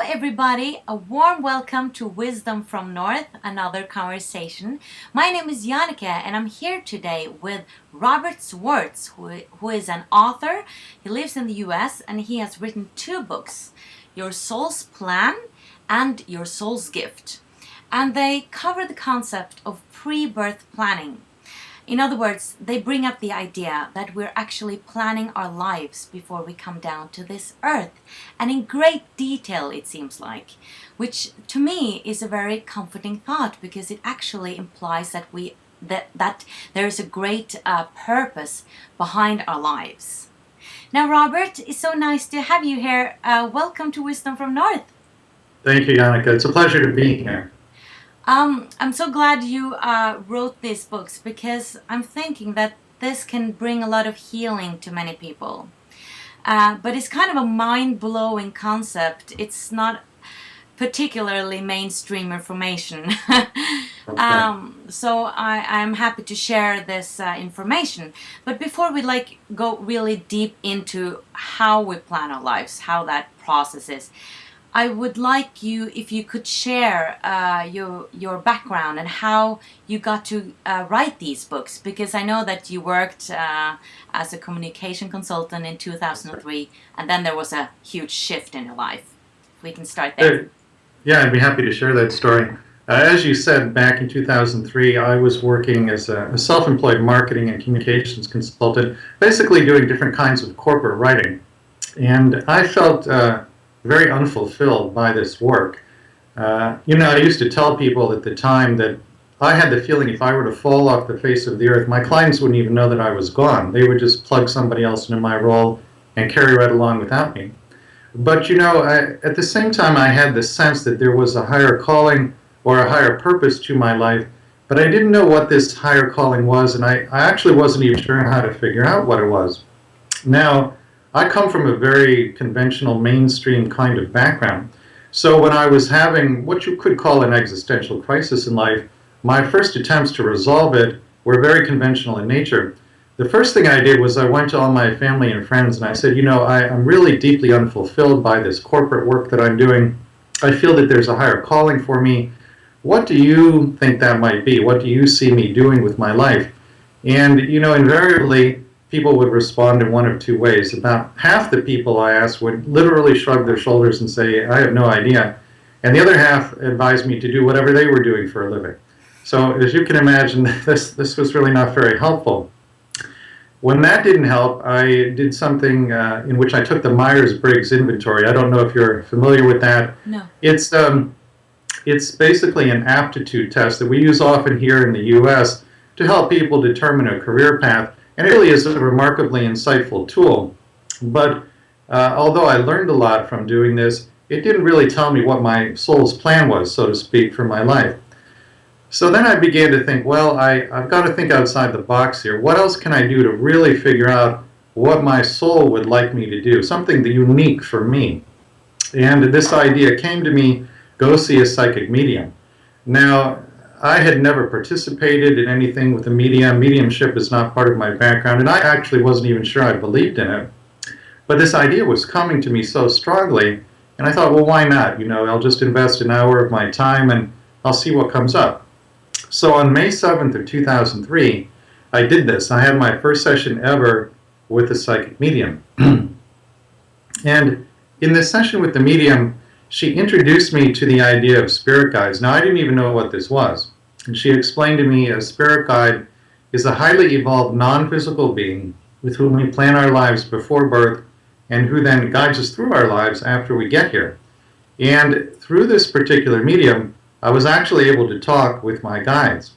everybody, a warm welcome to Wisdom from North, another conversation. My name is Jannike and I'm here today with Robert Schwartz, who is an author. He lives in the US and he has written two books, Your Soul's Plan and Your Soul's Gift. And they cover the concept of pre-birth planning. In other words, they bring up the idea that we're actually planning our lives before we come down to this earth, and in great detail it seems like, which to me is a very comforting thought because it actually implies that there is a great purpose behind our lives. Now, Robert, it's so nice to have you here. Welcome to Wisdom from North. Thank you, Jannike. It's a pleasure to be here. I'm so glad you wrote these books because I'm thinking that this can bring a lot of healing to many people. But it's kind of a mind-blowing concept. It's not particularly mainstream information. So I'm happy to share this information. But before we go really deep into how we plan our lives, how that process is, I would like you, if you could share your background and how you got to write these books, because I know that you worked as a communication consultant in 2003, and then there was a huge shift in your life. We can start there. Yeah, I'd be happy to share that story. As you said, back in 2003, I was working as a self-employed marketing and communications consultant, basically doing different kinds of corporate writing. And I felt very unfulfilled by this work. I used to tell people at the time that I had the feeling if I were to fall off the face of the earth, my clients wouldn't even know that I was gone. They would just plug somebody else into my role and carry right along without me. But at the same time, I had the sense that there was a higher calling or a higher purpose to my life, but I didn't know what this higher calling was, and I actually wasn't even sure how to figure out what it was. Now, I come from a very conventional, mainstream kind of background. So when I was having what you could call an existential crisis in life, my first attempts to resolve it were very conventional in nature. The first thing I did was I went to all my family and friends and I said, I'm really deeply unfulfilled by this corporate work that I'm doing. I feel that there's a higher calling for me. What do you think that might be? What do you see me doing with my life? And, invariably, people would respond in one of two ways. About half the people I asked would literally shrug their shoulders and say, I have no idea. And the other half advised me to do whatever they were doing for a living. So as you can imagine, this was really not very helpful. When that didn't help, I did something in which I took the Myers-Briggs inventory. I don't know if you're familiar with that. No. It's basically an aptitude test that we use often here in the U.S. to help people determine a career path. And it really is a remarkably insightful tool. But although I learned a lot from doing this, it didn't really tell me what my soul's plan was, so to speak, for my life. So then I began to think, well, I've got to think outside the box here. What else can I do to really figure out what my soul would like me to do, something unique for me? And this idea came to me, go see a psychic medium. Now, I had never participated in anything with the medium. Mediumship is not part of my background, and I actually wasn't even sure I believed in it. But this idea was coming to me so strongly, and I thought, well, why not? I'll just invest an hour of my time, and I'll see what comes up. So on May 7th of 2003, I did this. I had my first session ever with a psychic medium. And in this session with the medium, she introduced me to the idea of spirit guides. Now, I didn't even know what this was. And she explained to me a spirit guide is a highly evolved non-physical being with whom we plan our lives before birth and who then guides us through our lives after we get here. And through this particular medium, I was actually able to talk with my guides.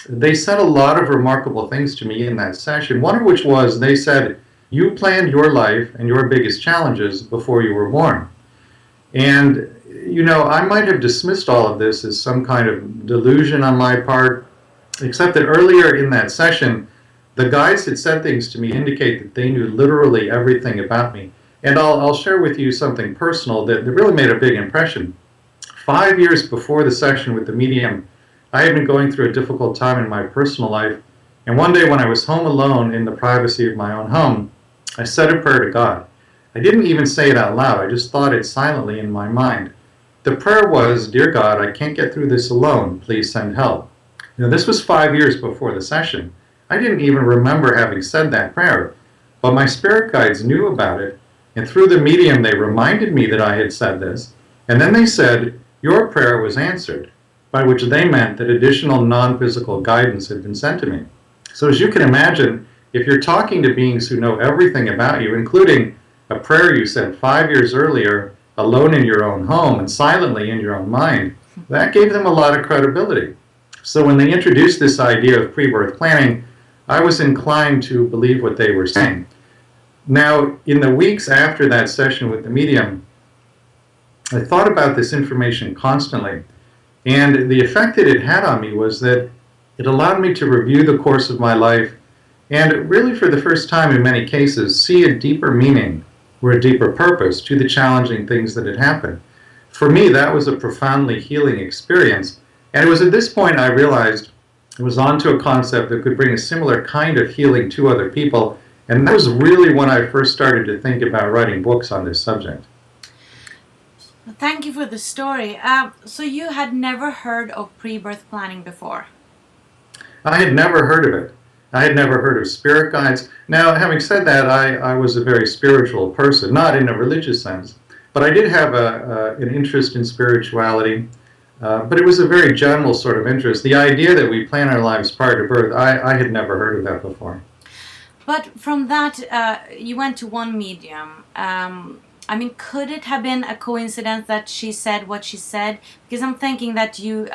They said a lot of remarkable things to me in that session, one of which was they said, you planned your life and your biggest challenges before you were born. And, I might have dismissed all of this as some kind of delusion on my part, except that earlier in that session, the guides had said things to me indicate that they knew literally everything about me. And I'll share with you something personal that really made a big impression. 5 years before the session with the medium, I had been going through a difficult time in my personal life. And one day when I was home alone in the privacy of my own home, I said a prayer to God. I didn't even say it out loud. I just thought it silently in my mind. The prayer was, "Dear God, I can't get through this alone. Please send help." This was 5 years before the session. I didn't even remember having said that prayer, but my spirit guides knew about it, and through the medium they reminded me that I had said this, and then they said, "Your prayer was answered," by which they meant that additional non-physical guidance had been sent to me. So as you can imagine, if you're talking to beings who know everything about you, including a prayer you said 5 years earlier, alone in your own home and silently in your own mind, that gave them a lot of credibility. So when they introduced this idea of pre-birth planning, I was inclined to believe what they were saying. Now, in the weeks after that session with the medium, I thought about this information constantly, and the effect that it had on me was that it allowed me to review the course of my life and really, for the first time in many cases, see a deeper meaning or a deeper purpose to the challenging things that had happened. For me, that was a profoundly healing experience, and it was at this point I realized I was onto a concept that could bring a similar kind of healing to other people, and that was really when I first started to think about writing books on this subject. Thank you for the story. So you had never heard of pre-birth planning before? I had never heard of it. I had never heard of spirit guides. Now, having said that, I was a very spiritual person, not in a religious sense, but I did have an interest in spirituality. But it was a very general sort of interest. The idea that we plan our lives prior to birth, I had never heard of that before. But from that, you went to one medium. I mean, could it have been a coincidence that she said what she said? Because I'm thinking that you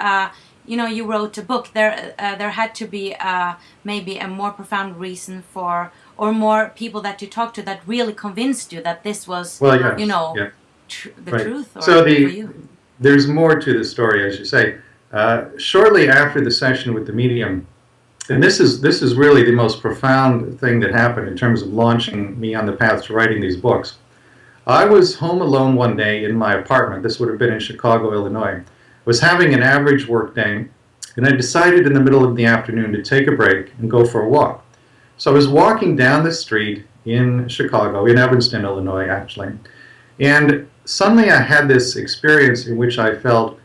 wrote a book. There had to be maybe a more profound reason for, or more people that you talked to that really convinced you that this was, the truth. Or so for you. There's more to the story, as you say. Shortly after the session with the medium, and this is really the most profound thing that happened in terms of launching me on the path to writing these books. I was home alone one day in my apartment. This would have been in Chicago, Illinois. I was having an average work day, and I decided in the middle of the afternoon to take a break and go for a walk. So I was walking down the street in Chicago, in Evanston, Illinois, actually, and suddenly I had this experience in which I felt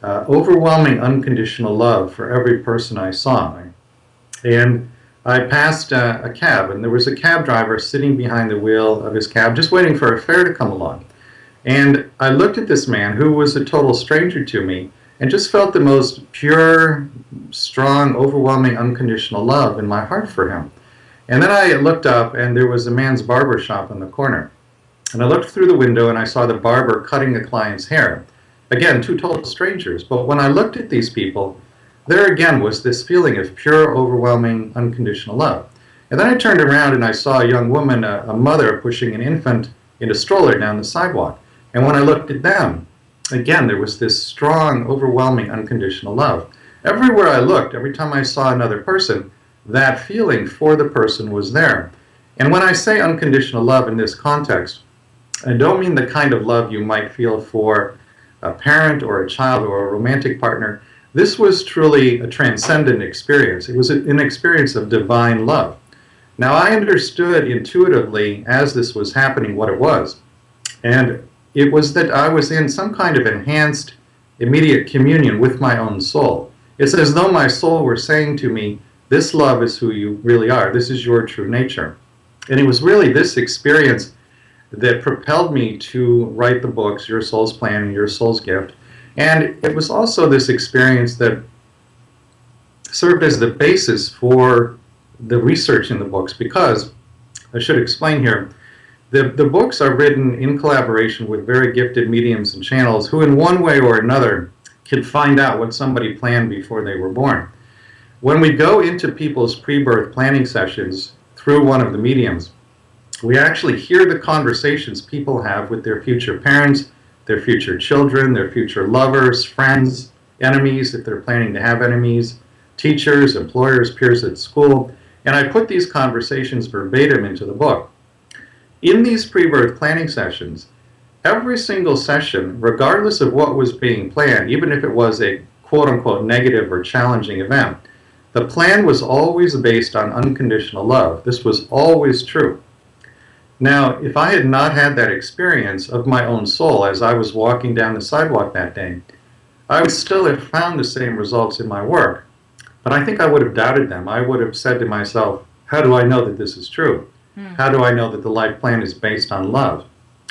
overwhelming unconditional love for every person I saw. And I passed a cab, and there was a cab driver sitting behind the wheel of his cab just waiting for a fare to come along. And I looked at this man who was a total stranger to me and just felt the most pure, strong, overwhelming, unconditional love in my heart for him. And then I looked up, and there was a man's barber shop in the corner. And I looked through the window, and I saw the barber cutting a client's hair. Again, two total strangers. But when I looked at these people, there again was this feeling of pure, overwhelming, unconditional love. And then I turned around, and I saw a young woman, a mother, pushing an infant in a stroller down the sidewalk. And when I looked at them, again, there was this strong, overwhelming, unconditional love. Everywhere I looked, every time I saw another person, that feeling for the person was there. And when I say unconditional love in this context, I don't mean the kind of love you might feel for a parent or a child or a romantic partner. This was truly a transcendent experience. It was an experience of divine love. Now, I understood intuitively as this was happening what it was. And it was that I was in some kind of enhanced, immediate communion with my own soul. It's as though my soul were saying to me, this love is who you really are. This is your true nature. And it was really this experience that propelled me to write the books, Your Soul's Plan and Your Soul's Gift. And it was also this experience that served as the basis for the research in the books, because, I should explain here, the books are written in collaboration with very gifted mediums and channels who in one way or another can find out what somebody planned before they were born. When we go into people's pre-birth planning sessions through one of the mediums, we actually hear the conversations people have with their future parents, their future children, their future lovers, friends, enemies, if they're planning to have enemies, teachers, employers, peers at school, and I put these conversations verbatim into the book. In these pre-birth planning sessions, every single session, regardless of what was being planned, even if it was a quote-unquote negative or challenging event, the plan was always based on unconditional love. This was always true. Now, if I had not had that experience of my own soul as I was walking down the sidewalk that day, I would still have found the same results in my work. But I think I would have doubted them. I would have said to myself, how do I know that this is true? How do I know that the life plan is based on love?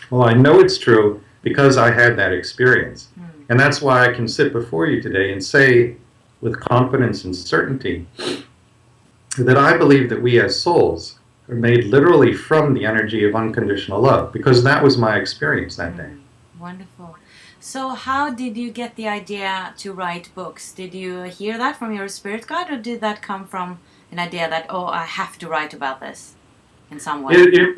Well, I know it's true because I had that experience. And that's why I can sit before you today and say with confidence and certainty that I believe that we as souls are made literally from the energy of unconditional love, because that was my experience that day. Wonderful. So how did you get the idea to write books? Did you hear that from your spirit guide, or did that come from an idea that, oh, I have to write about this in some way? It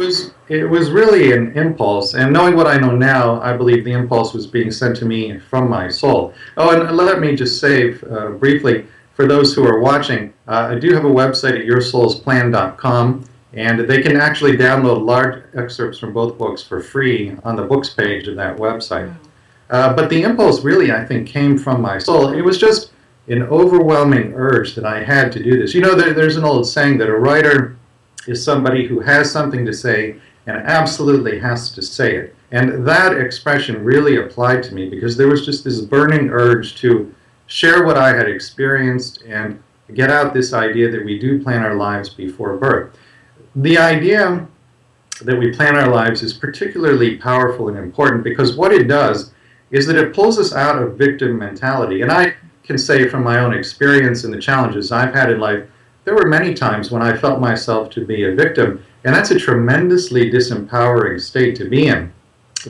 was really an impulse, and knowing what I know now, I believe the impulse was being sent to me from my soul. Oh, and let me just say briefly, for those who are watching, I do have a website at yoursoulsplan.com, and they can actually download large excerpts from both books for free on the books page of that website. But the impulse really, I think, came from my soul. It was just an overwhelming urge that I had to do this. You know, there's an old saying that a writer is somebody who has something to say and absolutely has to say it. And that expression really applied to me because there was just this burning urge to share what I had experienced and get out this idea that we do plan our lives before birth. The idea that we plan our lives is particularly powerful and important because what it does is that it pulls us out of victim mentality. And I can say from my own experience and the challenges I've had in life, there were many times when I felt myself to be a victim, and that's a tremendously disempowering state to be in.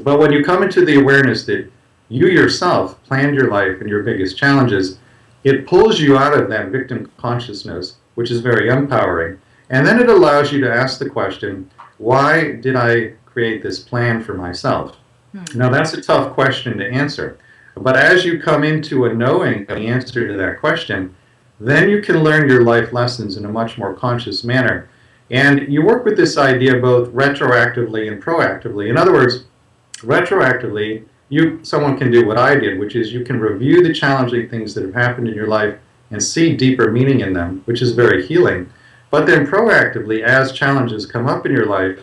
But when you come into the awareness that you yourself planned your life and your biggest challenges, it pulls you out of that victim consciousness, which is very empowering. And then it allows you to ask the question, why did I create this plan for myself? Now, that's a tough question to answer. But as you come into a knowing the answer to that question, then you can learn your life lessons in a much more conscious manner. And you work with this idea both retroactively and proactively. In other words, retroactively, someone can do what I did, which is you can review the challenging things that have happened in your life and see deeper meaning in them, which is very healing. But then proactively, as challenges come up in your life,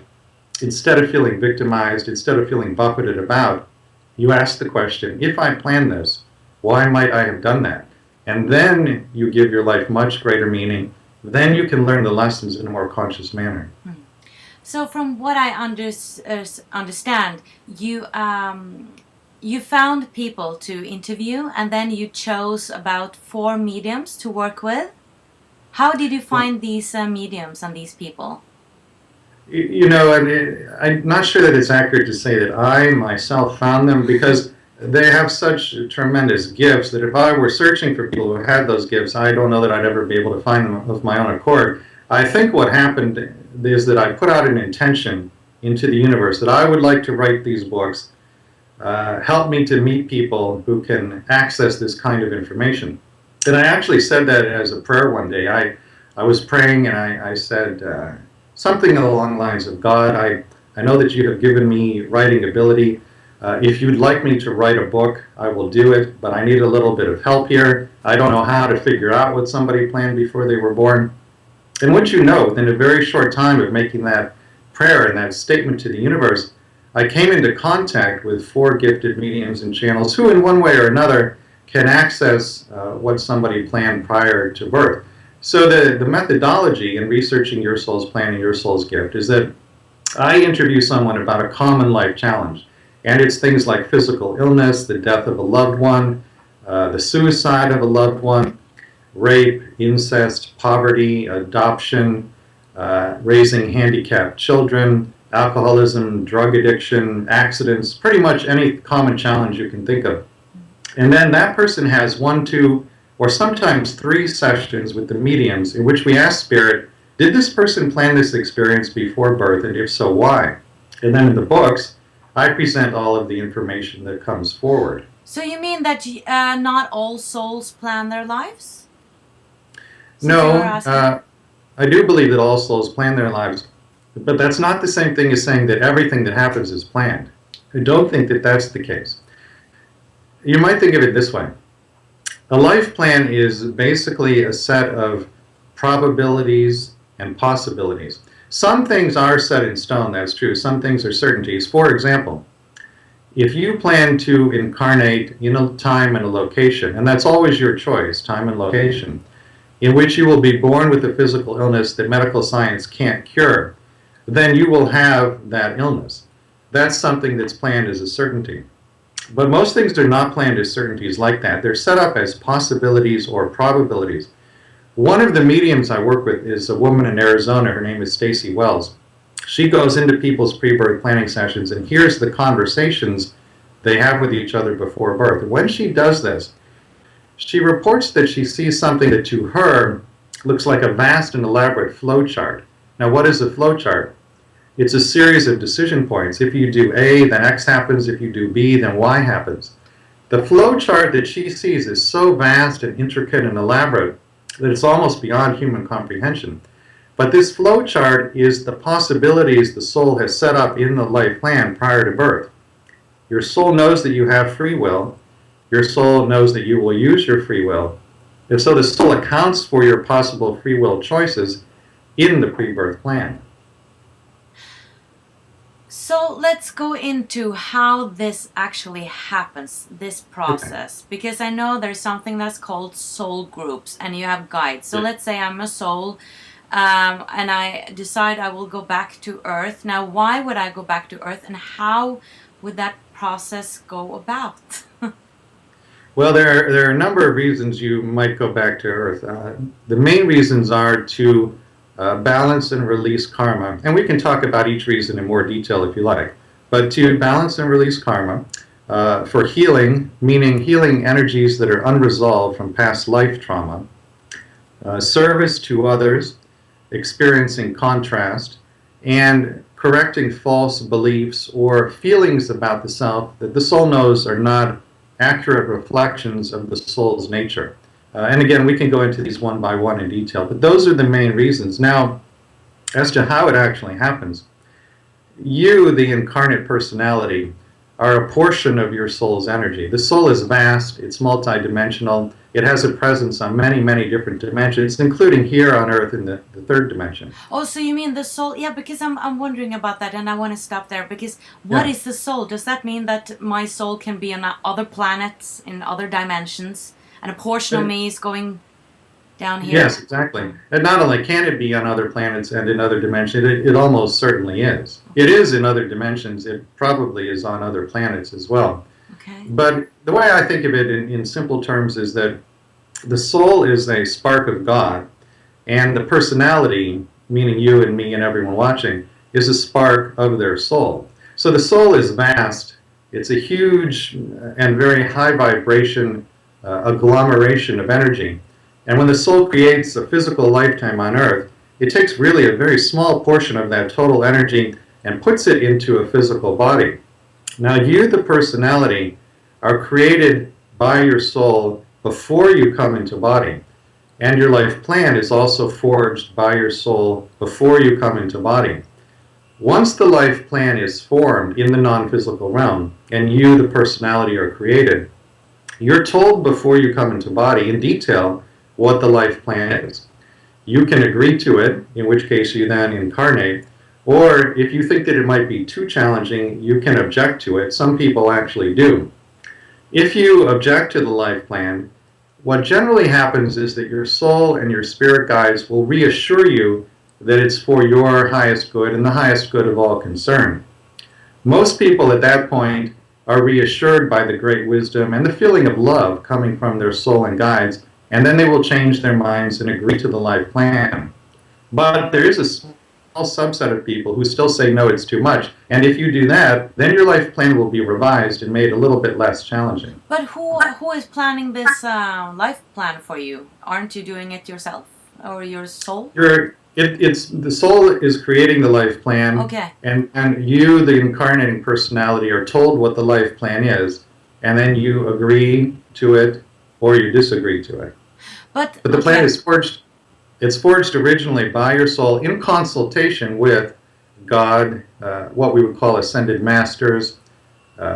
instead of feeling victimized, instead of feeling buffeted about, you ask the question, if I planned this, why might I have done that? And then you give your life much greater meaning. Then you can learn the lessons in a more conscious manner. So from what I understand, you found people to interview, and then you chose about 4 mediums to work with. How did you find these mediums and these people? You know, I'm not sure that it's accurate to say that I myself found them, because they have such tremendous gifts that if I were searching for people who had those gifts, I don't know that I'd ever be able to find them of my own accord. I think what happened is that I put out an intention into the universe that I would like to write these books, help me to meet people who can access this kind of information. And I actually said that as a prayer one day. I was praying and I said something along the lines of, God, I know that you have given me writing ability. If you'd like me to write a book, I will do it, but I need a little bit of help here. I don't know how to figure out what somebody planned before they were born. And what you know, within a very short time of making that prayer and that statement to the universe, I came into contact with 4 gifted mediums and channels who in one way or another can access what somebody planned prior to birth. So the methodology in researching your soul's plan and your soul's gift is that I interview someone about a common life challenge. And it's things like physical illness, the death of a loved one, the suicide of a loved one, rape, incest, poverty, adoption, raising handicapped children, alcoholism, drug addiction, accidents, pretty much any common challenge you can think of. And then that person has 1, 2, or sometimes 3 sessions with the mediums in which we ask Spirit, did this person plan this experience before birth, and if so, why? And then in the books, I present all of the information that comes forward. So you mean that not all souls plan their lives? No, I do believe that all souls plan their lives, but that's not the same thing as saying that everything that happens is planned. I don't think that that's the case. You might think of it this way. A life plan is basically a set of probabilities and possibilities. Some things are set in stone, that's true. Some things are certainties. For example, if you plan to incarnate in a time and a location, and that's always your choice, time and location, in which you will be born with a physical illness that medical science can't cure, then you will have that illness. That's something that's planned as a certainty. But most things are not planned as certainties like that. They're set up as possibilities or probabilities. One of the mediums I work with is a woman in Arizona. Her name is Stacy Wells. She goes into people's pre-birth planning sessions and hears the conversations they have with each other before birth. When she does this, she reports that she sees something that to her looks like a vast and elaborate flow chart. Now, what is a flow chart? It's a series of decision points. If you do A, then X happens. If you do B, then Y happens. The flow chart that she sees is so vast and intricate and elaborate that it's almost beyond human comprehension. But this flow chart is the possibilities the soul has set up in the life plan prior to birth. Your soul knows that you have free will. Your soul knows that you will use your free will. And so the soul accounts for your possible free will choices in the pre-birth plan. So let's go into how this actually happens, this process, because I know there's something that's called soul groups and you have guides. So let's say I'm a soul and I decide I will go back to Earth. Now, why would I go back to Earth and how would that process go about? Well, there are a number of reasons you might go back to Earth. The main reasons are to balance and release karma. And we can talk about each reason in more detail if you like. But to balance and release karma, for healing, meaning healing energies that are unresolved from past life trauma, service to others, experiencing contrast, and correcting false beliefs or feelings about the self that the soul knows are not accurate reflections of the soul's nature. And again, we can go into these one by one in detail, but those are the main reasons. Now, as to how it actually happens, you, the incarnate personality, are a portion of your soul's energy. The soul is vast, it's multidimensional, it has a presence on many, many different dimensions, including here on Earth in the third dimension. Oh, so you mean the soul? Yeah, because I'm wondering about that, and I want to stop there, because what is the soul? Does that mean that my soul can be on other planets, in other dimensions, and a portion of me is going down here? Yes, exactly. And not only can it be on other planets and in other dimensions, it almost certainly is. It is in other dimensions. It probably is on other planets as well. Okay. But the way I think of it in simple terms is that the soul is a spark of God, and the personality, meaning you and me and everyone watching, is a spark of their soul. So the soul is vast. It's a huge and very high vibration agglomeration of energy. And when the soul creates a physical lifetime on Earth, it takes really a very small portion of that total energy and puts it into a physical body. Now, you, the personality, are created by your soul before you come into body. And your life plan is also forged by your soul before you come into body. Once the life plan is formed in the non-physical realm, and you, the personality, are created, you're told before you come into body in detail what the life plan is. You can agree to it, in which case you then incarnate, or if you think that it might be too challenging, you can object to it. Some people actually do. If you object to the life plan, what generally happens is that your soul and your spirit guides will reassure you that it's for your highest good and the highest good of all concerned. Most people at that point are reassured by the great wisdom and the feeling of love coming from their soul and guides, and then they will change their minds and agree to the life plan. But there is a small subset of people who still say, no, it's too much. And if you do that, then your life plan will be revised and made a little bit less challenging. But who is planning this life plan for you? Aren't you doing it yourself? Or your soul? It's the soul is creating the life plan, okay. and you, the incarnating personality, are told what the life plan is, and then you agree to it or you disagree to it. But the plan is forged. It's forged originally by your soul in consultation with God, what we would call ascended masters,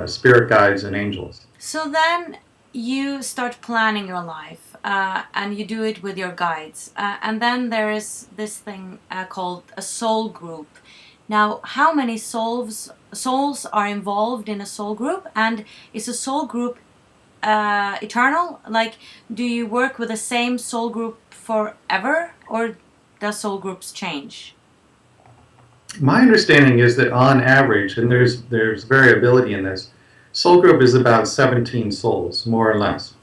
spirit guides, and angels. So then you start planning your life. and you do it with your guides. And then there is this thing called a soul group. Now, how many souls are involved in a soul group? And is a soul group eternal? Like, do you work with the same soul group forever, or does soul groups change? My understanding is that on average, and there's variability in this, soul group is about 17 souls, more or less.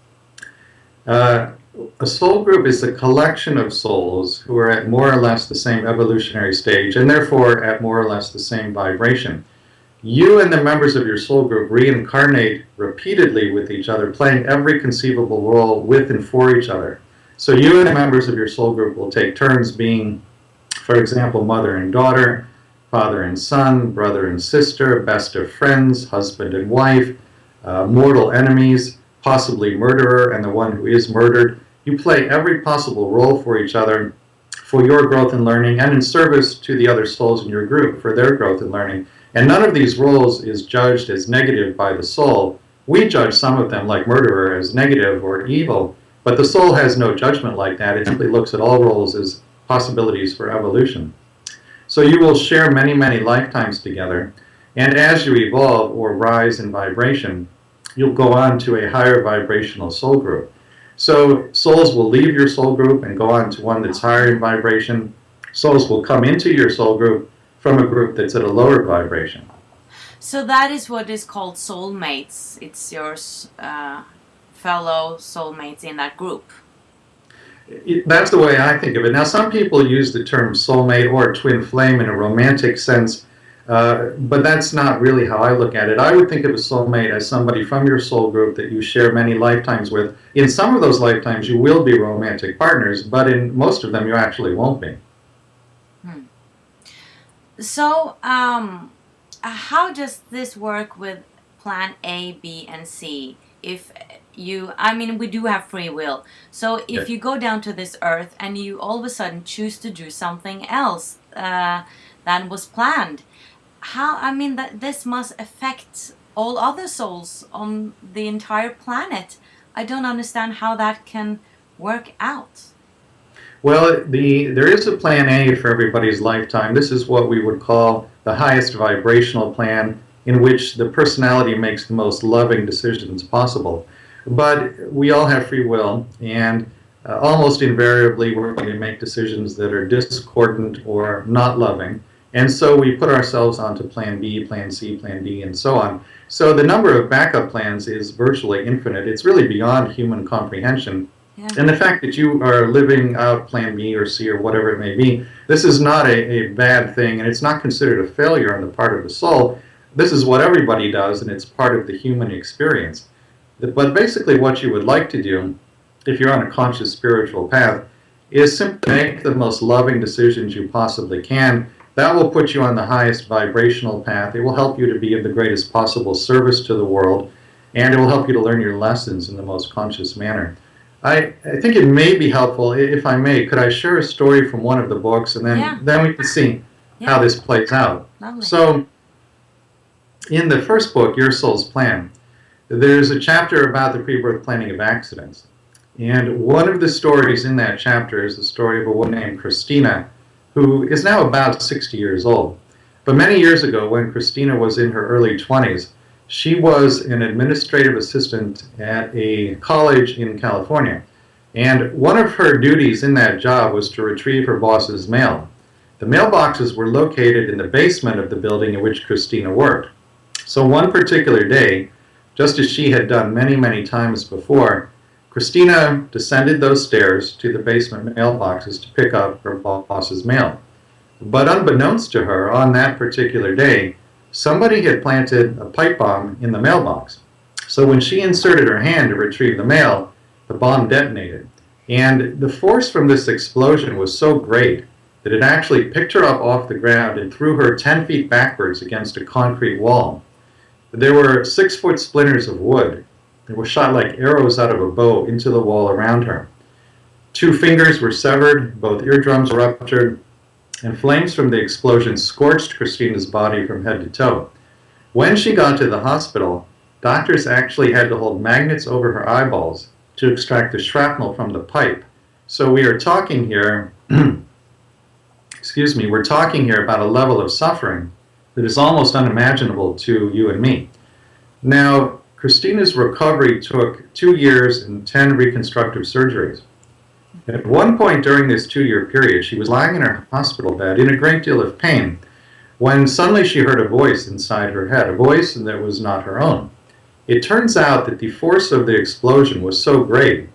A soul group is a collection of souls who are at more or less the same evolutionary stage, and therefore at more or less the same vibration. You and the members of your soul group reincarnate repeatedly with each other, playing every conceivable role with and for each other. So you and the members of your soul group will take turns being, for example, mother and daughter, father and son, brother and sister, best of friends, husband and wife, mortal enemies, possibly murderer and the one who is murdered. You play every possible role for each other for your growth and learning, and in service to the other souls in your group for their growth and learning. And none of these roles is judged as negative by the soul. We judge some of them, like murderer, as negative or evil, but the soul has no judgment like that. It simply looks at all roles as possibilities for evolution. So you will share many, many lifetimes together, and as you evolve or rise in vibration, you'll go on to a higher vibrational soul group. So souls will leave your soul group and go on to one that's higher in vibration. Souls will come into your soul group from a group that's at a lower vibration. So that is what is called soulmates. It's your fellow soulmates in that group. That's the way I think of it. Now, some people use the term soulmate or twin flame in a romantic sense, but that's not really how I look at it. I would think of a soulmate as somebody from your soul group that you share many lifetimes with. In some of those lifetimes, you will be romantic partners, but in most of them, you actually won't be. So, how does this work with plan A, B, and C? If we do have free will. So if you go down to this earth and you all of a sudden choose to do something else than was planned, that this must affect all other souls on the entire planet. I don't understand how that can work out. Well, there is a plan A for everybody's lifetime. This is what we would call the highest vibrational plan, in which the personality makes the most loving decisions possible. But we all have free will, and almost invariably we're going to make decisions that are discordant or not loving. And so we put ourselves onto plan B, plan C, plan D, and so on. So the number of backup plans is virtually infinite. It's really beyond human comprehension. Yeah. And the fact that you are living out plan B or C or whatever it may be, this is not a bad thing, and it's not considered a failure on the part of the soul. This is what everybody does, and it's part of the human experience. But basically what you would like to do, if you're on a conscious spiritual path, is simply make the most loving decisions you possibly can. That will put you on the highest vibrational path. It will help you to be of the greatest possible service to the world, and it will help you to learn your lessons in the most conscious manner. I think it may be helpful, if I may, could I share a story from one of the books, and then we can see how this plays out. Lovely. So, in the first book, Your Soul's Plan, there's a chapter about the pre-birth planning of accidents. And one of the stories in that chapter is the story of a woman named Christina, who is now about 60 years old. But many years ago, when Christina was in her early 20s, she was an administrative assistant at a college in California. And one of her duties in that job was to retrieve her boss's mail. The mailboxes were located in the basement of the building in which Christina worked. So one particular day, just as she had done many, many times before, Christina descended those stairs to the basement mailboxes to pick up her boss's mail. But unbeknownst to her, on that particular day, somebody had planted a pipe bomb in the mailbox. So when she inserted her hand to retrieve the mail, the bomb detonated. And the force from this explosion was so great that it actually picked her up off the ground and threw her 10 feet backwards against a concrete wall. There were 6-foot splinters of wood that were shot like arrows out of a bow into the wall around her. 2 fingers were severed, both eardrums were ruptured, and flames from the explosion scorched Christina's body from head to toe. When she got to the hospital, doctors actually had to hold magnets over her eyeballs to extract the shrapnel from the pipe. So we are talking here, excuse me, we're talking here about a level of suffering that is almost unimaginable to you and me. Now, Christina's recovery took 2 years and 10 reconstructive surgeries. At one point during this 2-year period, she was lying in her hospital bed in a great deal of pain when suddenly she heard a voice inside her head, a voice that was not her own. It turns out that the force of the explosion was so great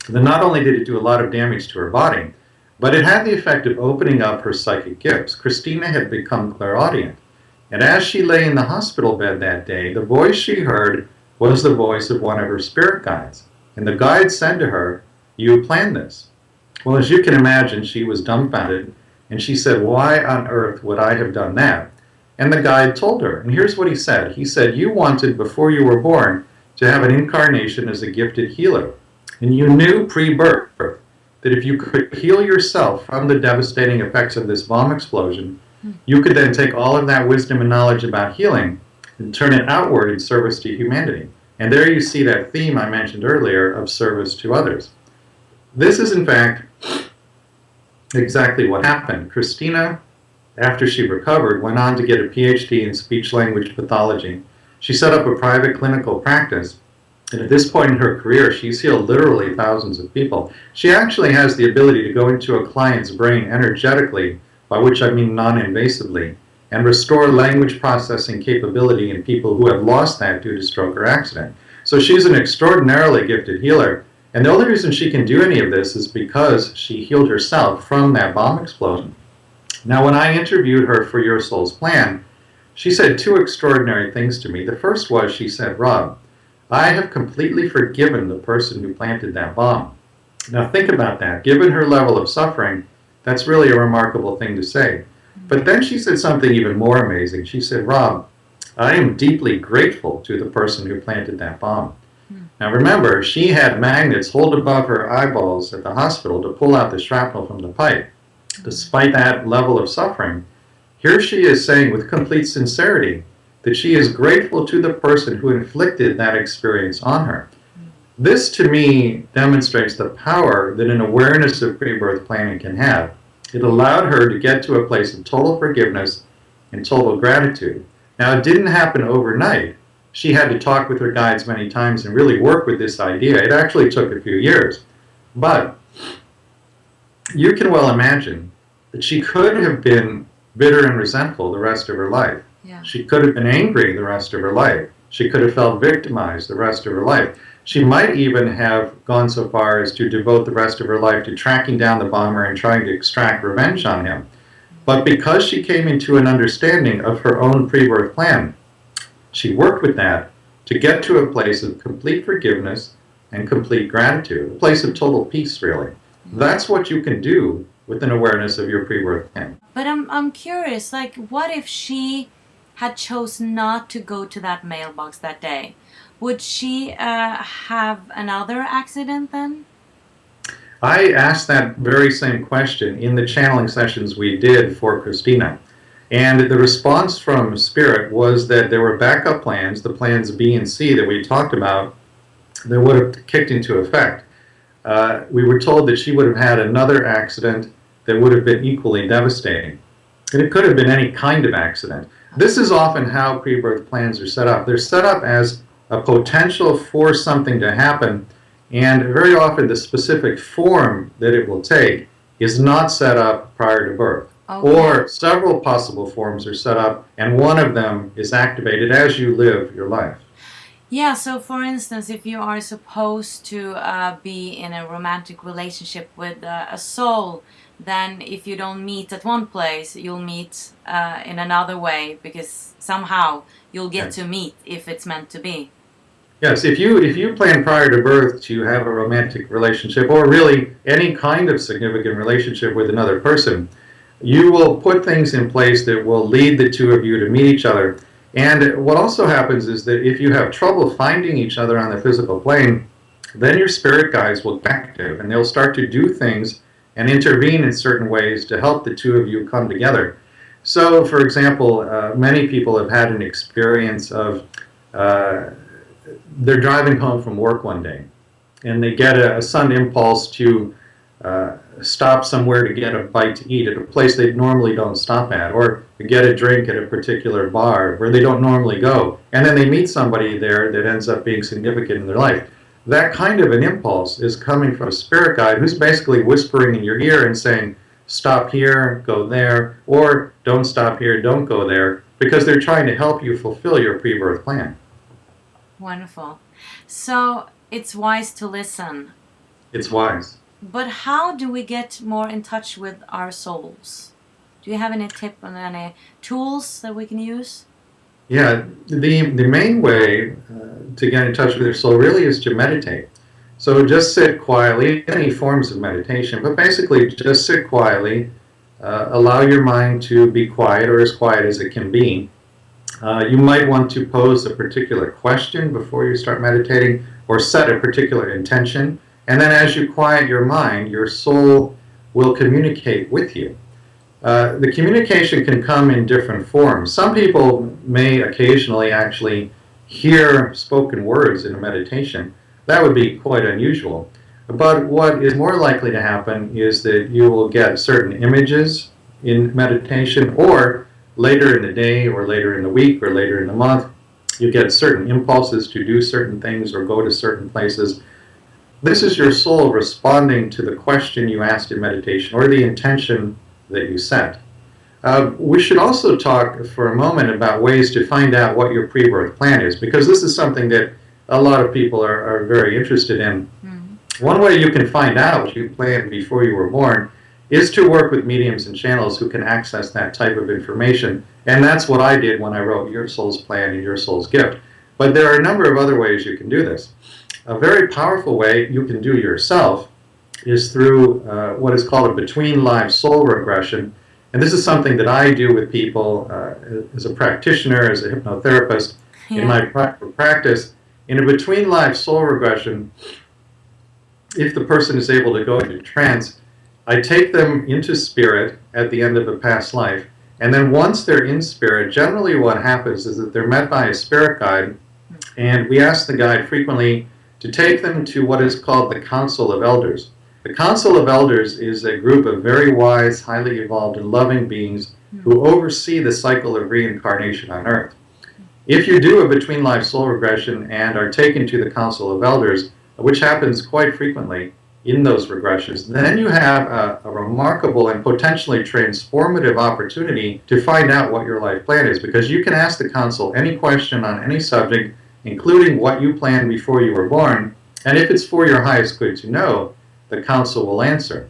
that not only did it do a lot of damage to her body, but it had the effect of opening up her psychic gifts. Christina had become clairaudient. And as she lay in the hospital bed that day, the voice she heard was the voice of one of her spirit guides. And the guide said to her, "You planned this." Well, as you can imagine, she was dumbfounded, and she said, "Why on earth would I have done that?" And the guide told her, and here's what he said. He said, "You wanted, before you were born, to have an incarnation as a gifted healer. And you knew pre-birth that if you could heal yourself from the devastating effects of this bomb explosion, you could then take all of that wisdom and knowledge about healing and turn it outward in service to humanity." And there you see that theme I mentioned earlier of service to others. This is, in fact, exactly what happened. Christina, after she recovered, went on to get a PhD in speech-language pathology. She set up a private clinical practice, and at this point in her career, she's healed literally thousands of people. She actually has the ability to go into a client's brain energetically, by which I mean non-invasively, and restore language processing capability in people who have lost that due to stroke or accident. So she's an extraordinarily gifted healer, and the only reason she can do any of this is because she healed herself from that bomb explosion. Now, when I interviewed her for Your Soul's Plan, she said 2 extraordinary things to me. The first was, she said, "Rob, I have completely forgiven the person who planted that bomb." Now think about that. Given her level of suffering, that's really a remarkable thing to say. But then she said something even more amazing. She said, "Rob, I am deeply grateful to the person who planted that bomb." Now remember, she had magnets hold above her eyeballs at the hospital to pull out the shrapnel from the pipe. Despite that level of suffering, here she is saying with complete sincerity that she is grateful to the person who inflicted that experience on her. This, to me, demonstrates the power that an awareness of pre-birth planning can have. It allowed her to get to a place of total forgiveness and total gratitude. Now, it didn't happen overnight. She had to talk with her guides many times and really work with this idea. It actually took a few years. But you can well imagine that she could have been bitter and resentful the rest of her life. Yeah. She could have been angry the rest of her life. She could have felt victimized the rest of her life. She might even have gone so far as to devote the rest of her life to tracking down the bomber and trying to extract revenge on him. But because she came into an understanding of her own pre-birth plan, she worked with that to get to a place of complete forgiveness and complete gratitude, a place of total peace, really. That's what you can do with an awareness of your pre-birth plan. But I'm curious, like, what if she had chosen not to go to that mailbox that day? Would she have another accident then? I asked that very same question in the channeling sessions we did for Christina. And the response from Spirit was that there were backup plans, the plans B and C that we talked about, that would have kicked into effect. We were told that she would have had another accident that would have been equally devastating. And it could have been any kind of accident. This is often how pre-birth plans are set up. They're set up as a potential for something to happen, and very often the specific form that it will take is not set up prior to birth. Okay. Or several possible forms are set up, and one of them is activated as you live your life. Yeah, so for instance, if you are supposed to be in a romantic relationship with a soul, then if you don't meet at one place, you'll meet in another way, because somehow you'll get to meet if it's meant to be. Yes, if you plan prior to birth to have a romantic relationship, or really any kind of significant relationship with another person, you will put things in place that will lead the two of you to meet each other. And what also happens is that if you have trouble finding each other on the physical plane, then your spirit guides will get active, and they'll start to do things and intervene in certain ways to help the two of you come together. So, for example, many people have had an experience of they're driving home from work one day, and they get a sudden impulse to stop somewhere to get a bite to eat at a place they normally don't stop at, or to get a drink at a particular bar where they don't normally go, and then they meet somebody there that ends up being significant in their life. That kind of an impulse is coming from a spirit guide who's basically whispering in your ear and saying, stop here, go there, or don't stop here, don't go there, because they're trying to help you fulfill your pre-birth plan. Wonderful. So it's wise to listen. It's wise. But how do we get more in touch with our souls? Do you have any tip on any tools that we can use? Yeah, the main way to get in touch with your soul really is to meditate. So just sit quietly, any forms of meditation, but basically just sit quietly, allow your mind to be quiet or as quiet as it can be. You might want to pose a particular question before you start meditating or set a particular intention. And then as you quiet your mind, your soul will communicate with you. The communication can come in different forms. Some people may occasionally actually hear spoken words in a meditation. That would be quite unusual. But what is more likely to happen is that you will get certain images in meditation, or later in the day or later in the week or later in the month, you get certain impulses to do certain things or go to certain places. This is your soul responding to the question you asked in meditation or the intention that you set. We should also talk for a moment about ways to find out what your pre-birth plan is, because this is something that a lot of people are very interested in. Mm-hmm. One way you can find out what you planned before you were born is to work with mediums and channels who can access that type of information. And that's what I did when I wrote Your Soul's Plan and Your Soul's Gift. But there are a number of other ways you can do this. A very powerful way you can do yourself is through what is called a between-life soul regression. And this is something that I do with people as a practitioner, as a hypnotherapist, in my practice. In a between-life soul regression, if the person is able to go into trance, I take them into spirit at the end of a past life. And then once they're in spirit, generally what happens is that they're met by a spirit guide, and we ask the guide frequently to take them to what is called the Council of Elders. The Council of Elders is a group of very wise, highly evolved, and loving beings who oversee the cycle of reincarnation on Earth. If you do a between-life soul regression and are taken to the Council of Elders, which happens quite frequently in those regressions, then you have a remarkable and potentially transformative opportunity to find out what your life plan is, because you can ask the Council any question on any subject, including what you planned before you were born, and if it's for your highest good to know, the Council will answer.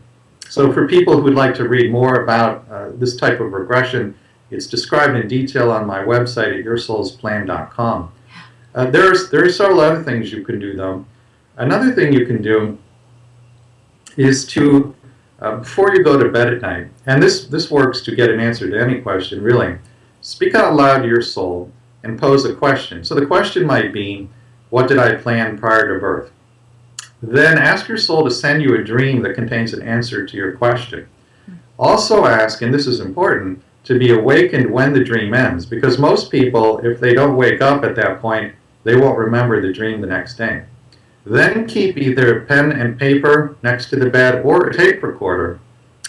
So for people who would like to read more about this type of regression, it's described in detail on my website at yoursoulsplan.com. There are several other things you can do, though. Another thing you can do is to, before you go to bed at night, and this works to get an answer to any question, really, speak out loud to your soul and pose a question. So the question might be, what did I plan prior to birth? Then ask your soul to send you a dream that contains an answer to your question. Also ask, and this is important, to be awakened when the dream ends, because most people, if they don't wake up at that point, they won't remember the dream the next day. Then keep either a pen and paper next to the bed or a tape recorder.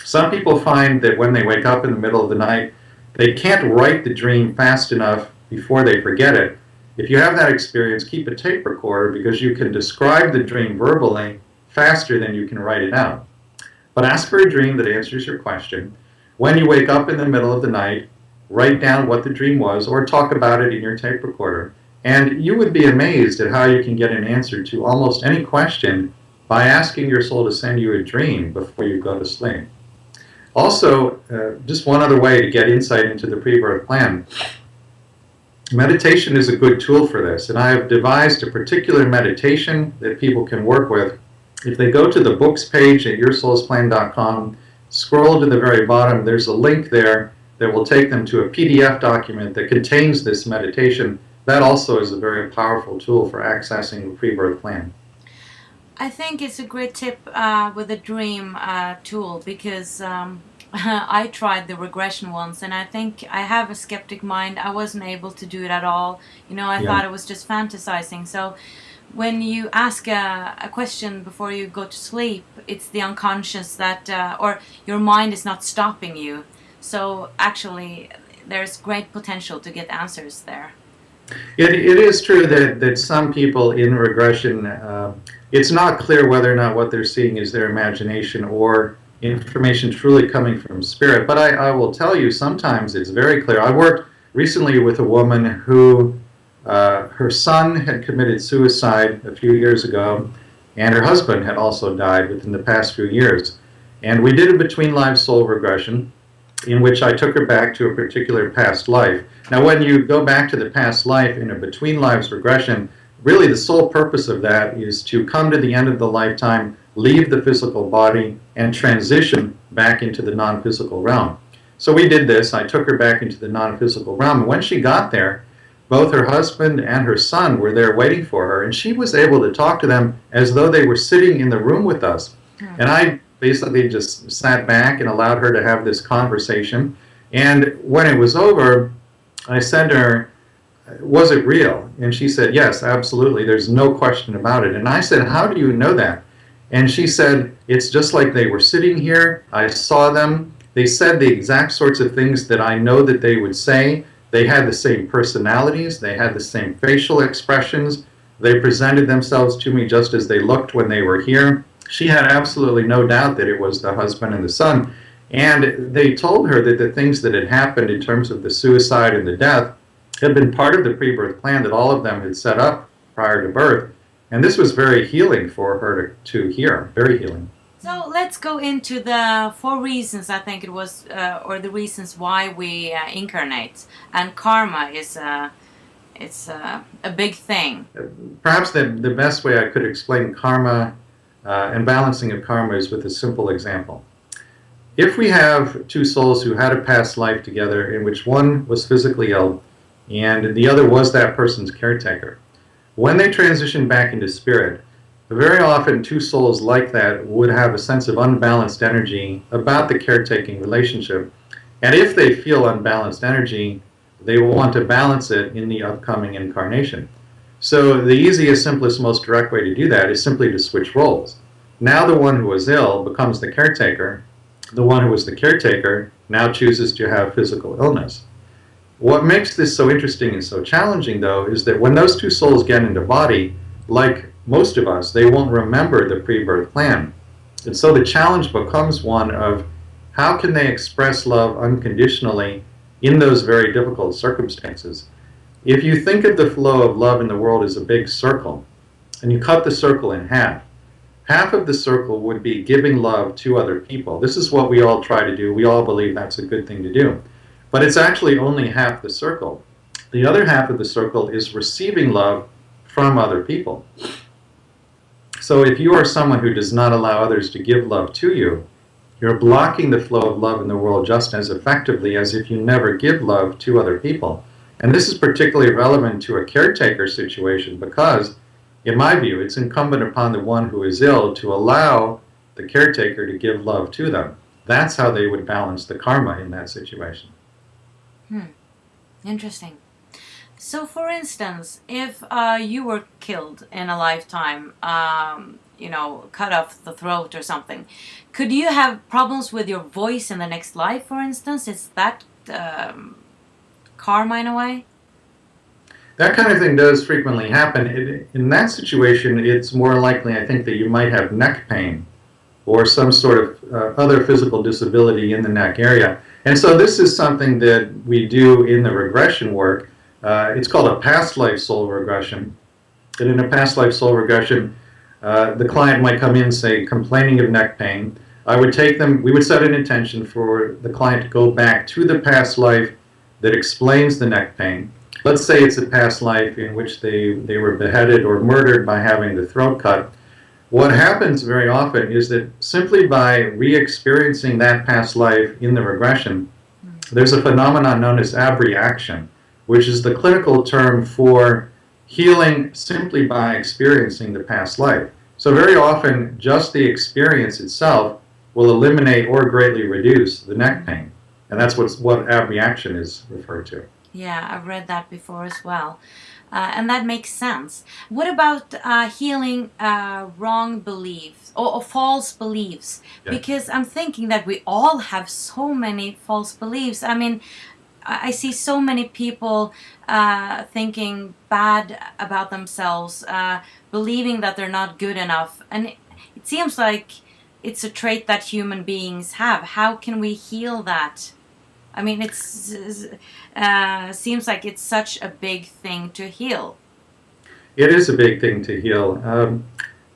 Some people find that when they wake up in the middle of the night, they can't write the dream fast enough before they forget it. If you have that experience, keep a tape recorder, because you can describe the dream verbally faster than you can write it out. But ask for a dream that answers your question. When you wake up in the middle of the night, write down what the dream was or talk about it in your tape recorder. And you would be amazed at how you can get an answer to almost any question by asking your soul to send you a dream before you go to sleep. Also, just one other way to get insight into the pre-birth plan. Meditation is a good tool for this, and I have devised a particular meditation that people can work with. If they go to the books page at yoursoulsplan.com, scroll to the very bottom, there's a link there that will take them to a PDF document that contains this meditation. That also is a very powerful tool for accessing the pre-birth plan. I think it's a great tip with the dream tool, because I tried the regression once, and I think I have a skeptic mind. I wasn't able to do it at all. I thought it was just fantasizing. So when you ask a question before you go to sleep, it's the unconscious that, or your mind is not stopping you. So actually, there's great potential to get answers there. It is true that some people in regression, it's not clear whether or not what they're seeing is their imagination or information truly coming from spirit. But I will tell you, sometimes it's very clear. I worked recently with a woman who, her son had committed suicide a few years ago, and her husband had also died within the past few years. And we did a between lives soul regression, in which I took her back to a particular past life. Now, when you go back to the past life in a between lives regression, really the sole purpose of that is to come to the end of the lifetime, leave the physical body, and transition back into the non-physical realm. So we did this. I took her back into the non-physical realm. And when she got there, both her husband and her son were there waiting for her, and she was able to talk to them as though they were sitting in the room with us. And I basically just sat back and allowed her to have this conversation. And when it was over, I said to her, "Was it real?" And she said, "Yes, absolutely. There's no question about it." And I said, "How do you know that?" And she said, "It's just like they were sitting here. I saw them. They said the exact sorts of things that I know that they would say. They had the same personalities. They had the same facial expressions. They presented themselves to me just as they looked when they were here." She had absolutely no doubt that it was the husband and the son. And they told her that the things that had happened in terms of the suicide and the death had been part of the pre-birth plan that all of them had set up prior to birth. And this was very healing for her to hear, very healing. So let's go into the 4 reasons, I think it was, or the reasons why we incarnate. And karma is it's a big thing. Perhaps the best way I could explain karma and balancing of karma is with a simple example. If we have 2 souls who had a past life together in which one was physically ill and the other was that person's caretaker, when they transition back into spirit, very often 2 souls like that would have a sense of unbalanced energy about the caretaking relationship. And if they feel unbalanced energy, they will want to balance it in the upcoming incarnation. So the easiest, simplest, most direct way to do that is simply to switch roles. Now the one who was ill becomes the caretaker. The one who was the caretaker now chooses to have physical illness. What makes this so interesting and so challenging, though, is that when those 2 souls get into body, like most of us, they won't remember the pre-birth plan. And so the challenge becomes one of how can they express love unconditionally in those very difficult circumstances. If you think of the flow of love in the world as a big circle, and you cut the circle in half, half of the circle would be giving love to other people. This is what we all try to do. We all believe that's a good thing to do. But it's actually only half the circle. The other half of the circle is receiving love from other people. So if you are someone who does not allow others to give love to you, you're blocking the flow of love in the world just as effectively as if you never give love to other people. And this is particularly relevant to a caretaker situation because, in my view, it's incumbent upon the one who is ill to allow the caretaker to give love to them. That's how they would balance the karma in that situation. Interesting. So, for instance, if you were killed in a lifetime, cut off the throat or something, could you have problems with your voice in the next life, for instance? Is that karma in a way? That kind of thing does frequently happen. In that situation, it's more likely, I think, that you might have neck pain or some sort of other physical disability in the neck area. And so this is something that we do in the regression work. It's called a past life soul regression. And in a past life soul regression, the client might come in, say, complaining of neck pain. I would take them, we would set an intention for the client to go back to the past life that explains the neck pain. Let's say it's a past life in which they were beheaded or murdered by having the throat cut. What happens very often is that simply by re-experiencing that past life in the regression, there's a phenomenon known as abreaction, which is the clinical term for healing simply by experiencing the past life. So very often, just the experience itself will eliminate or greatly reduce the neck pain. And that's what abreaction is referred to. Yeah, I've read that before as well. And that makes sense. What about healing wrong beliefs or false beliefs? Yeah. Because I'm thinking that we all have so many false beliefs. I mean, I see so many people thinking bad about themselves, believing that they're not good enough. And it seems like it's a trait that human beings have. How can we heal that? I mean, it seems like it's such a big thing to heal. It is a big thing to heal.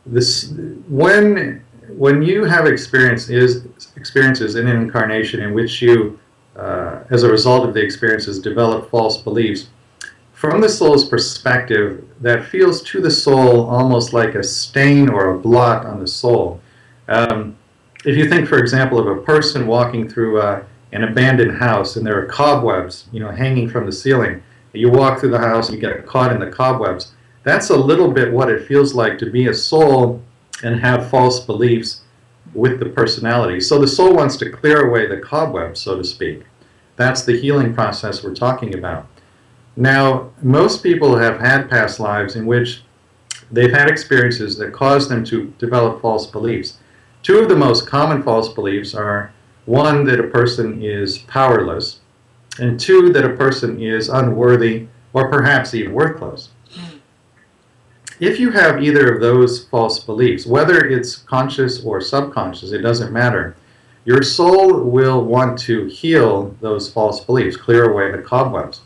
This when you have experiences in an incarnation in which you, as a result of the experiences, develop false beliefs. From the soul's perspective, that feels to the soul almost like a stain or a blot on the soul. If you think, for example, of a person walking through an abandoned house and there are cobwebs, hanging from the ceiling. You walk through the house and you get caught in the cobwebs. That's a little bit what it feels like to be a soul and have false beliefs with the personality. So the soul wants to clear away the cobwebs, so to speak. That's the healing process we're talking about. Now, most people have had past lives in which they've had experiences that cause them to develop false beliefs. Two of the most common false beliefs are, one, that a person is powerless, and two, that a person is unworthy or perhaps even worthless. If you have either of those false beliefs, whether it's conscious or subconscious, it doesn't matter, your soul will want to heal those false beliefs, clear away the cobwebs.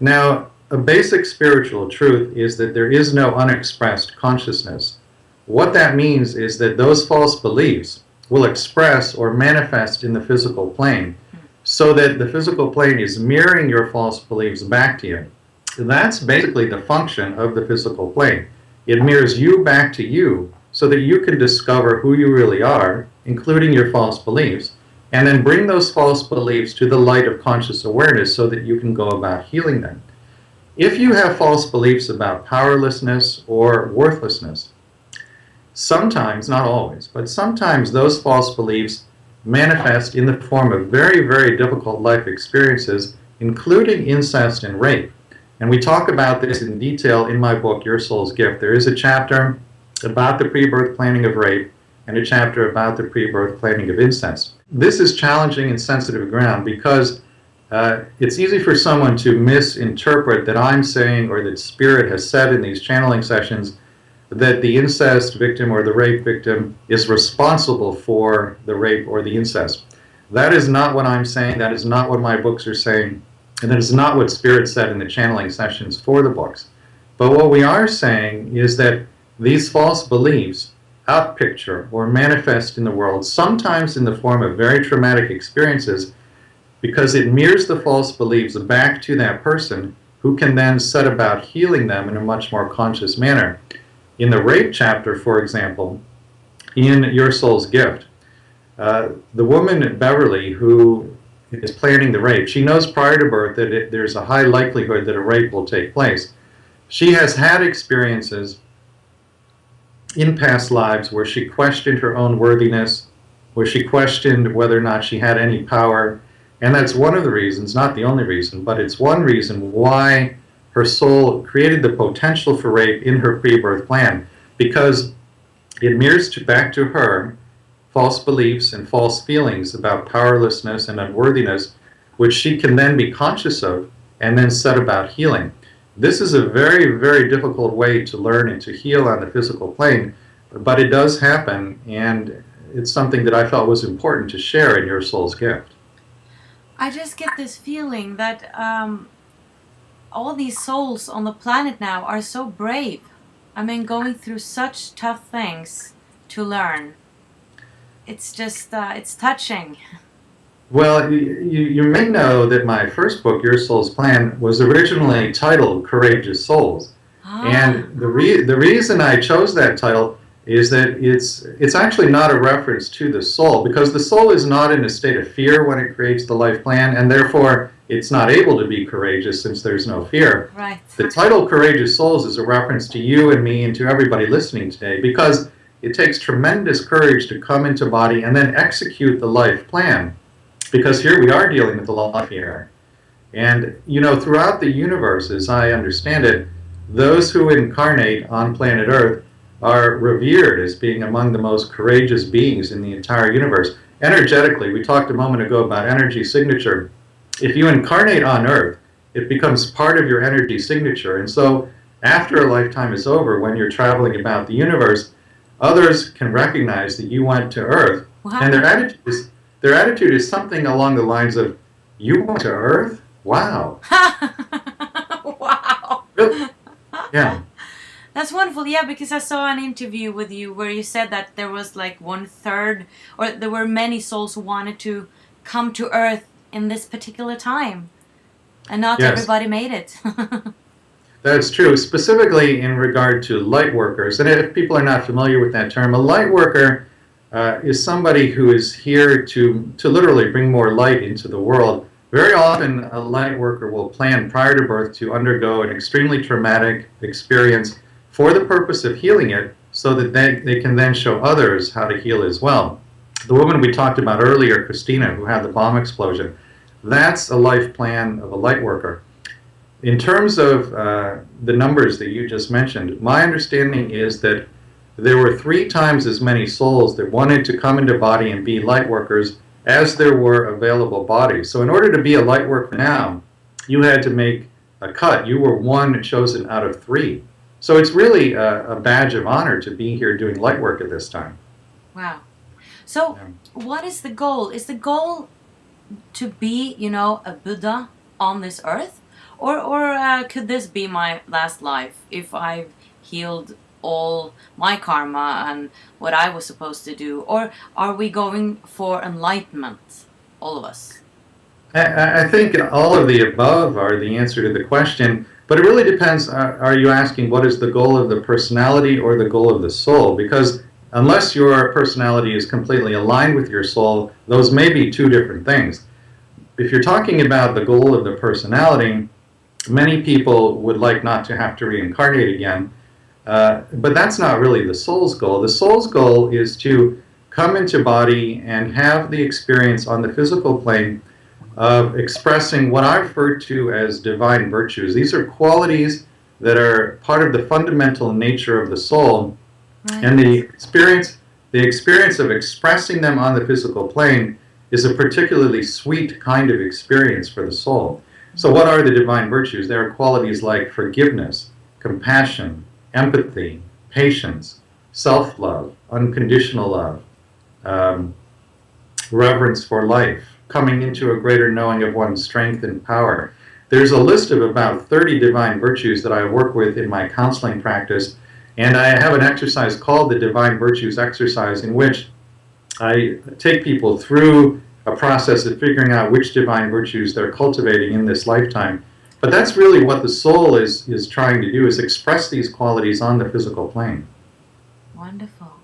Now, a basic spiritual truth is that there is no unexpressed consciousness. What that means is that those false beliefs will express or manifest in the physical plane, so that the physical plane is mirroring your false beliefs back to you. That's basically the function of the physical plane. It mirrors you back to you so that you can discover who you really are, including your false beliefs, and then bring those false beliefs to the light of conscious awareness so that you can go about healing them. If you have false beliefs about powerlessness or worthlessness, sometimes, not always, but sometimes those false beliefs manifest in the form of very, very difficult life experiences, including incest and rape. And we talk about this in detail in my book, Your Soul's Gift. There is a chapter about the pre-birth planning of rape and a chapter about the pre-birth planning of incest. This is challenging and sensitive ground because it's easy for someone to misinterpret that I'm saying or that Spirit has said in these channeling sessions that the incest victim or the rape victim is responsible for the rape or the incest. That is not what I'm saying. That is not what my books are saying. And that is not what Spirit said in the channeling sessions for the books. But what we are saying is that these false beliefs outpicture or manifest in the world, sometimes in the form of very traumatic experiences, because it mirrors the false beliefs back to that person who can then set about healing them in a much more conscious manner. In the rape chapter, for example, in Your Soul's Gift, the woman, Beverly, who is planning the rape, she knows prior to birth that there's a high likelihood that a rape will take place. She has had experiences in past lives where she questioned her own worthiness, where she questioned whether or not she had any power, and that's one of the reasons, not the only reason, but it's one reason why her soul created the potential for rape in her pre-birth plan, because it mirrors back to her false beliefs and false feelings about powerlessness and unworthiness, which she can then be conscious of and then set about healing. This is a very, very difficult way to learn and to heal on the physical plane, but it does happen, and it's something that I felt was important to share in Your Soul's Gift. I just get this feeling that all these souls on the planet now are so brave. I mean, going through such tough things to learn. It's just, it's touching. Well, you may know that my first book, Your Soul's Plan, was originally titled Courageous Souls. And the reason I chose that title is that it's actually not a reference to the soul, because the soul is not in a state of fear when it creates the life plan, and therefore it's not able to be courageous since there's no fear. Right. The title Courageous Souls is a reference to you and me and to everybody listening today, because it takes tremendous courage to come into body and then execute the life plan, because here we are dealing with the life here. And, throughout the universe, as I understand it, those who incarnate on planet Earth are revered as being among the most courageous beings in the entire universe. Energetically, we talked a moment ago about energy signature. If you incarnate on Earth, it becomes part of your energy signature. And so after a lifetime is over, when you're traveling about the universe, others can recognize that you went to Earth. Wow. And their attitude is something along the lines of, "You went to Earth? Wow." Wow. Really? Yeah. That's wonderful. Yeah, because I saw an interview with you where you said that there was like 1/3, or there were many souls who wanted to come to Earth in this particular time, and not Yes. everybody made it. That's true, specifically in regard to light workers. And if people are not familiar with that term, a light worker is somebody who is here to literally bring more light into the world. Very often, a light worker will plan prior to birth to undergo an extremely traumatic experience for the purpose of healing it, so that they can then show others how to heal as well. The woman we talked about earlier, Christina, who had the bomb explosion, that's a life plan of a light worker. In terms of the numbers that you just mentioned, my understanding is that there were 3 times as many souls that wanted to come into body and be light workers as there were available bodies. So in order to be a light worker now, you had to make a cut. You were one chosen out of 3. So it's really a badge of honor to be here doing light work at this time. Wow. So what is the goal? Is the goal to be, a Buddha on this earth? Or could this be my last life if I've healed all my karma and what I was supposed to do? Or are we going for enlightenment, all of us? I think all of the above are the answer to the question, but it really depends. Are you asking what is the goal of the personality or the goal of the soul? Because unless your personality is completely aligned with your soul, those may be 2 different things. If you're talking about the goal of the personality, many people would like not to have to reincarnate again, but that's not really the soul's goal. The soul's goal is to come into body and have the experience on the physical plane of expressing what I refer to as divine virtues. These are qualities that are part of the fundamental nature of the soul, Right. and the experience of expressing them on the physical plane is a particularly sweet kind of experience for the soul. So what are the divine virtues? There are qualities like forgiveness, compassion, empathy, patience, self-love, unconditional love, reverence for life, coming into a greater knowing of one's strength and power. There's a list of about 30 divine virtues that I work with in my counseling practice, and I have an exercise called the Divine Virtues Exercise, in which I take people through a process of figuring out which divine virtues they're cultivating in this lifetime. But that's really what the soul is trying to do, is express these qualities on the physical plane. Wonderful.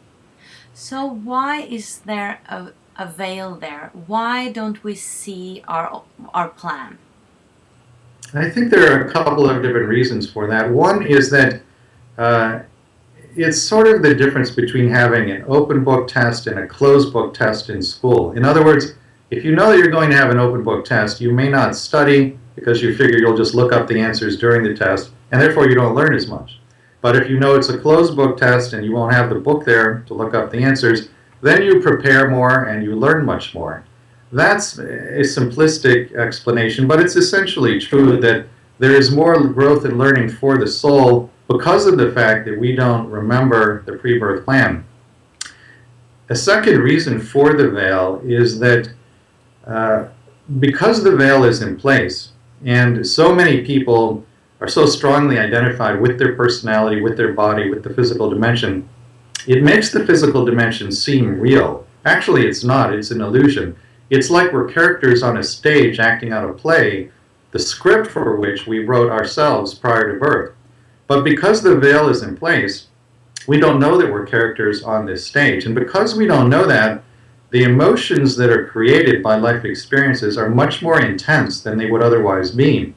So why is there a veil there? Why don't we see our plan? I think there are a couple of different reasons for that. One is that it's sort of the difference between having an open book test and a closed book test in school. In other words, if you know that you're going to have an open book test, you may not study because you figure you'll just look up the answers during the test, and therefore you don't learn as much. But if you know it's a closed book test and you won't have the book there to look up the answers, then you prepare more and you learn much more. That's a simplistic explanation, but it's essentially true that there is more growth and learning for the soul because of the fact that we don't remember the pre-birth plan. A second reason for the veil is that because the veil is in place, and so many people are so strongly identified with their personality, with their body, with the physical dimension, it makes the physical dimension seem real. Actually, it's not. It's an illusion. It's like we're characters on a stage acting out a play, the script for which we wrote ourselves prior to birth. But because the veil is in place, we don't know that we're characters on this stage. And because we don't know that, the emotions that are created by life experiences are much more intense than they would otherwise be.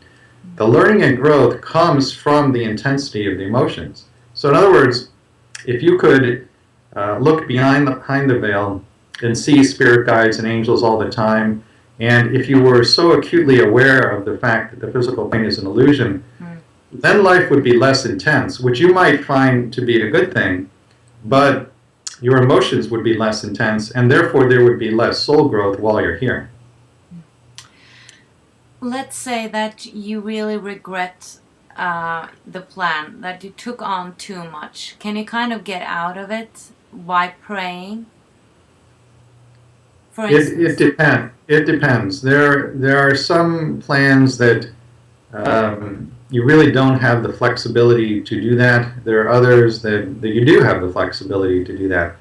The learning and growth comes from the intensity of the emotions. So in other words, if you could look behind the veil and see spirit guides and angels all the time, and if you were so acutely aware of the fact that the physical plane is an illusion, then life would be less intense, which you might find to be a good thing, but your emotions would be less intense, and therefore there would be less soul growth while you're here. Let's say that you really regret the plan, that you took on too much. Can you kind of get out of it by praying? For instance. It depends. There are some plans that you really don't have the flexibility to do that. There are others that you do have the flexibility to do that.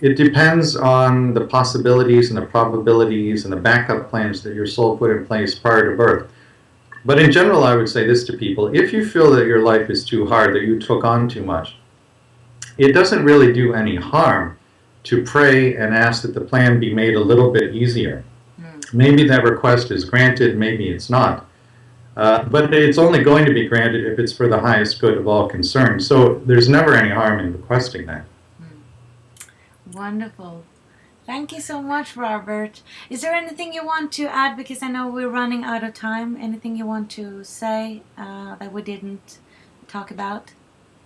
It depends on the possibilities and the probabilities and the backup plans that your soul put in place prior to birth. But in general, I would say this to people: if you feel that your life is too hard, that you took on too much, it doesn't really do any harm to pray and ask that the plan be made a little bit easier. Maybe that request is granted, maybe it's not. But it's only going to be granted if it's for the highest good of all concerned. So there's never any harm in requesting that. Wonderful. Thank you so much, Robert. Is there anything you want to add? Because I know we're running out of time. Anything you want to say that we didn't talk about?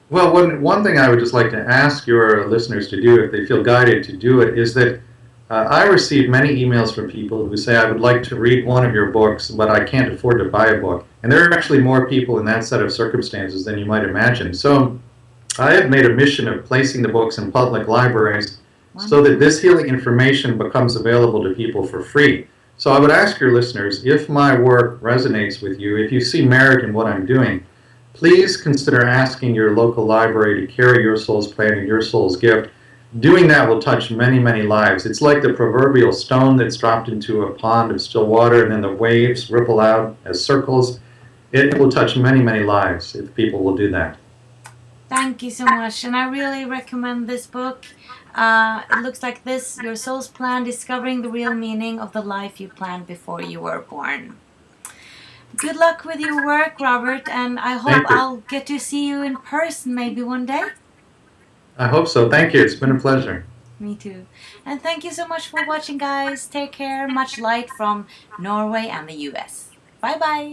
Well, one thing I would just like to ask your listeners to do, if they feel guided to do it, is that I receive many emails from people who say, I would like to read one of your books, but I can't afford to buy a book. And there are actually more people in that set of circumstances than you might imagine. So I have made a mission of placing the books in public libraries so that this healing information becomes available to people for free. So I would ask your listeners, if my work resonates with you, if you see merit in what I'm doing, please consider asking your local library to carry your soul's plan and your soul's gift. Doing that will touch many, many lives. It's like the proverbial stone that's dropped into a pond of still water and then the waves ripple out as circles. It will touch many, many lives if people will do that. Thank you so much, and I really recommend this book. It looks like this: Your Soul's Plan, Discovering the Real Meaning of the Life You Planned Before You Were Born. Good luck with your work, Robert, and I hope I'll get to see you in person maybe one day. I hope so. Thank you. It's been a pleasure. Me too. And thank you so much for watching, guys. Take care. Much light from Norway and the US. Bye-bye.